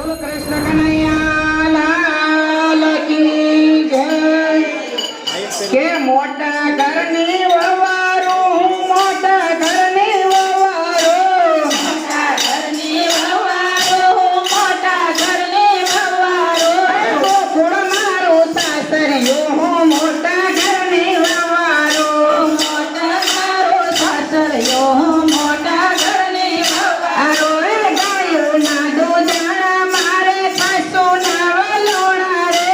બોલો કૃષ્ણ કનૈયા લાલ કી જય કે મોટા ઘરની વવારો મોટા ઘરની વવારો મોટા ઘરની વવારો મોટા ઘરની વવારો ગોકુળ મારો સાસરિયો મોટા ઘરની વવારો મોટા મારો સાસરિયો મોટા ઘરની વવારો ગાયો ના દૂધણા મારે ખાસો ના વલોણા રે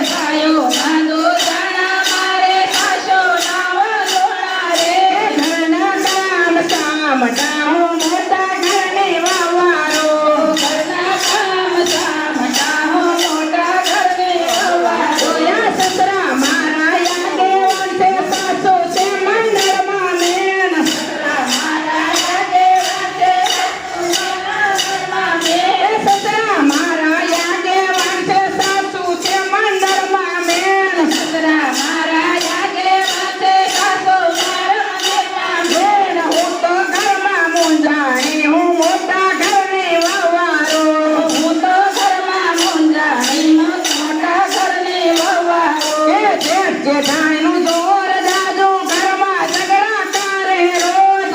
ગાયો ના દૂધણા મારે ખાસો ના વલોણા રે ઘરના કામ સામટા હું મોટા ઘરની વવારો ઘરના કામ સામટા હું મોટા ઘરની વવારો જોયા સસરા મારા યાગે વંશે સાસો છે મંડળમાં મેન મારા યાદે વાતે ઘરમાં મેં સસરા મારા યાગે વંશે સાસુ છે મંડળમાં મેન સસરા મારા યાદે વાતે સાસો મારા ઘરમાં બેન હું તો ઘરમાં મૂંઝાણી હું મોટા ઘરની વવારો હું તો ઘરમાં મૂંઝાણી મોટા ઘરની વવારો એ જેઠ જેઠાણીનું જોર જાજુ ઘરમાં ઝઘડા કરે રોજ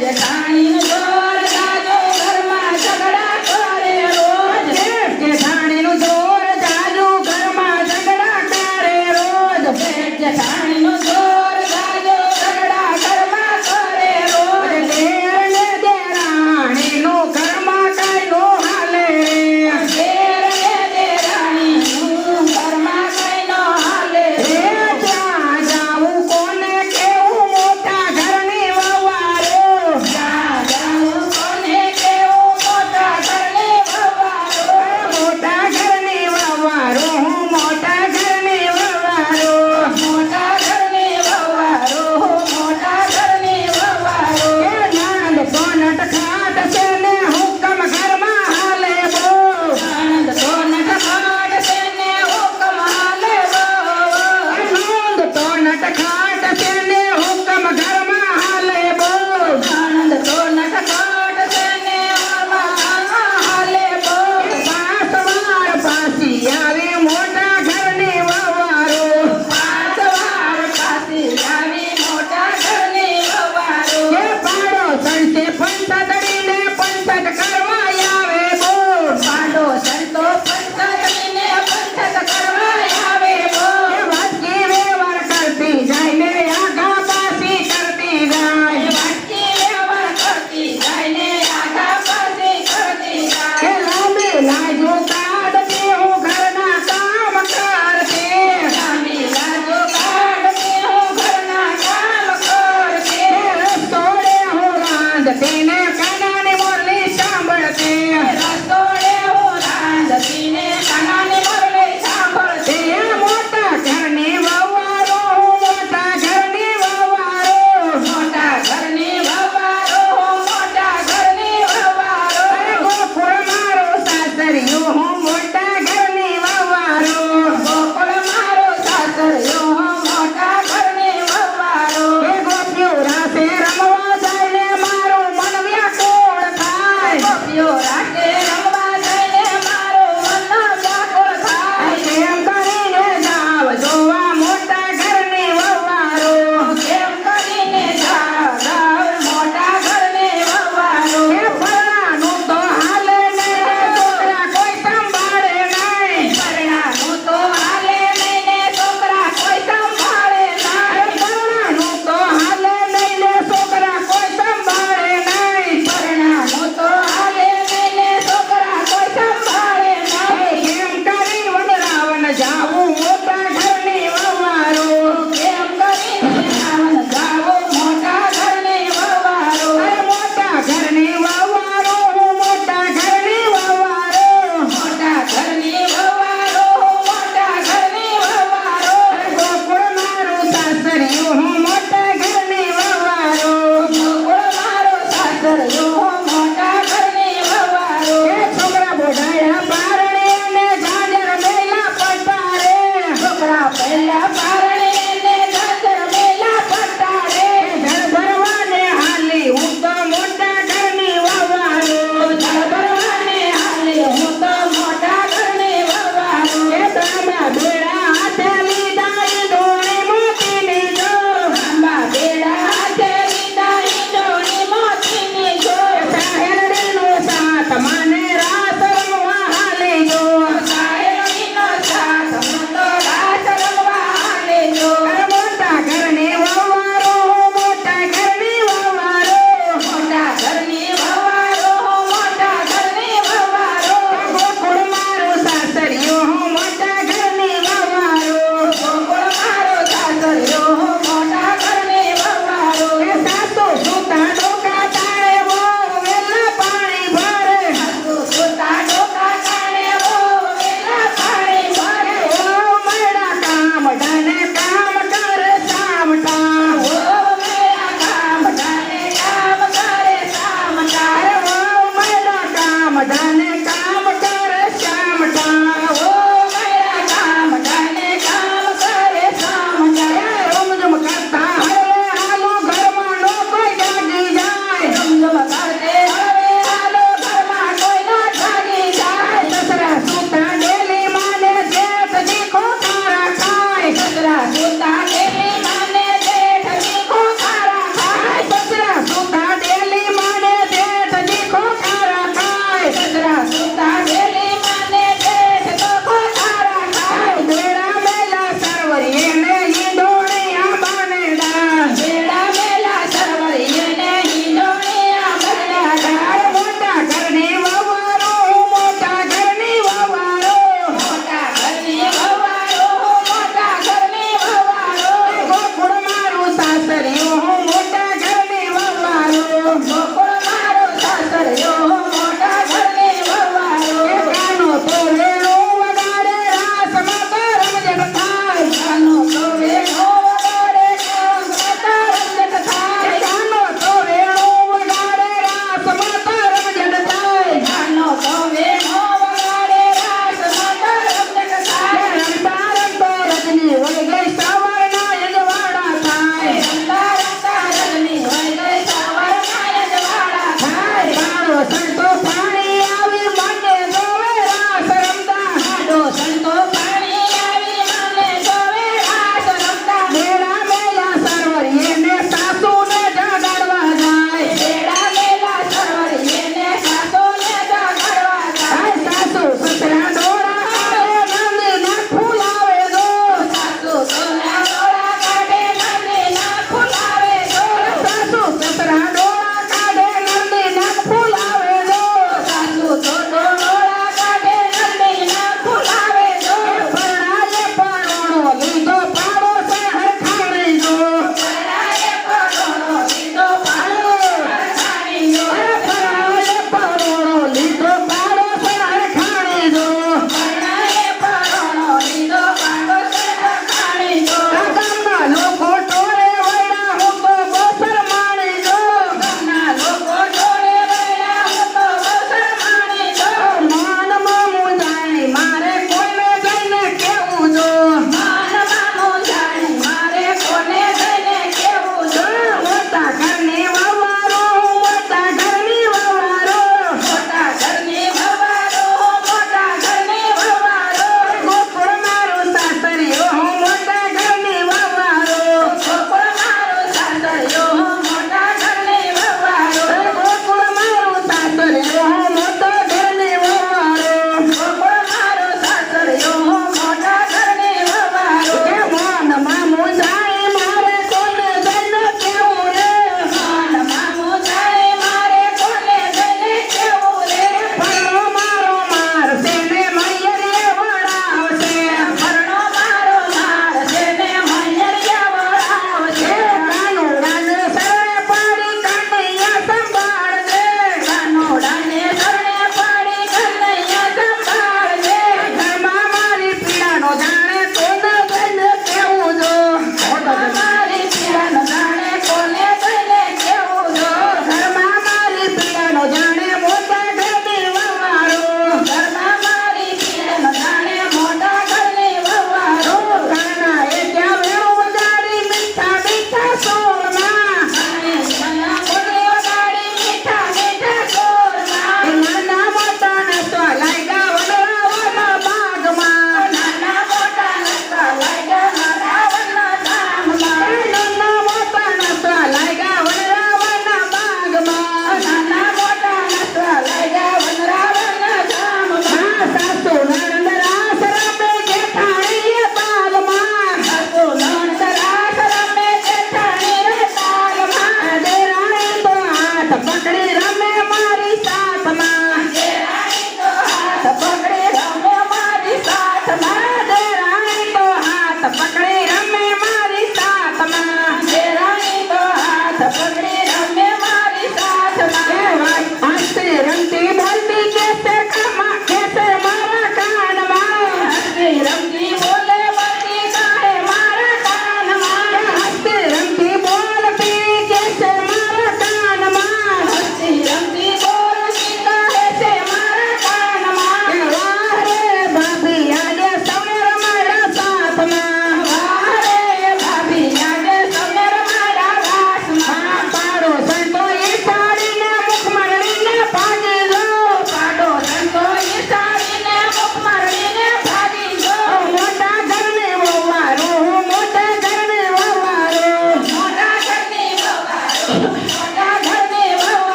જેઠાણીનું જોર જાજો ઘરમાં ઝઘડા કરે રોજ જેઠ જેઠાણીનું જોર જાજુ ઘરમાં ઝઘડા કરે રોજ જેઠાણીનું જોર જાજો ઝઘડા ઘરમાં કરે રોજ દેર ને દેરાણીનું ઘરમાં કાંઈ નો હાલે દેર ને દેરાણીનું ઘરમાં કઈ નો હાલે એ ત્યાં જાવું કોને કેવું મોટા ઘરની વવારો જ્યાં જાઉં કોને કેવું મોટા ઘરની વવારો મોટા ઘરની વવારો હું મોટા ઘરની વવારો મોટા ઘરની વવારો મોટા ઘરની વવારો એ નાંદ સોનટ ખાટ છે ને હુકમ ઘરમાં હાલે બહુ આનંદ સોનટ ખાટ છે ને હુકમ હાલે બહુ આનંદ તો નટખાટ છે ને હુકમ ઘરમાં હાલે બહુ આનંદ સોનટ ખાટ છે ને હાલે બહુ પાસવાર પાસી આવી મોટા ઘરની વવારો પાંચ વાર પાછી આવી મોટા ઘરની વવારો કે પાડો સંતે પંચતડીને પંચત કરવા આવે બહુ પાંડો સંતો પંચતડીને પંચત કરવા આવે બહુ એ વાટકી વેવાર કરતી જાય ને આઘા પાસી કરતી જાય વાટકી વ્યવહાર કરતી જાય ને આઘા પાછી કરતી કે જાય લાંબી લાજો કાઢતી હું ઘરના કામ કરતી લાંબી લાજો કાઢતી હું ઘરના કામ કરતી રસોડે હું રાંધતી ને કાનાની મુરલી સાંભળતી રસોડે હું રાંધતી ને કાનાની મુરલી સાંભળતી એ મોટા ઘરની વવારો હું મોટા ઘરની વવારો મોટા ઘરની વવારો મોટા ઘરની વવારો ગોકુળ મારો સાસરિયો હું મોટા ઘરની વવારો ગોકુળ મારો સાસરિયો મોટા ઘરની વવારો એ ગોપીઓ રાસે રમવા જાય ને મારું મન વ્યાકુળ થાય ગોપીઓ રાતે રમવા જઈને મારો મન વ્યાકુળ થાય કેમ કરીને જાવ જોવા મોટા ઘરની વવારો કેમ કરીને જાવ મોટા ઘરની વવારો એ ફરણાનું તો હાલે નહીં છોકરા કોઈ સંભાળે નહીં પરણાનું તો હાલે નહીં ને છોકરા કોઈ સંભાળે નહીં ફરણાનું તો હાલે નહીં ને છોકરા કોઈ સંભાળે નહીં પરણાનું તો હાલે નહીં ને છોકરા કામ ધાને કામ કરે શ્યામઠા ઓ મારા કામ ધાને કામ કરે સામઠા રમઝમ કરતા હવે હાલો ઘરમાં નો કોઈ જાગી જાય રમઝમ કરતે હવે હાલો ઘરમાં કોઈ ના જાગી જાય સસરા સુતા ડેલી માને જેઠજી ખોખારા ખાય સસરા સુતા ડેલી માને જેઠજી ખોખારા ખાય સસરા સુતા ડેલી માને જેઠજી ખોખારા ખાય સસરા સુતા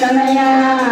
કનૈયા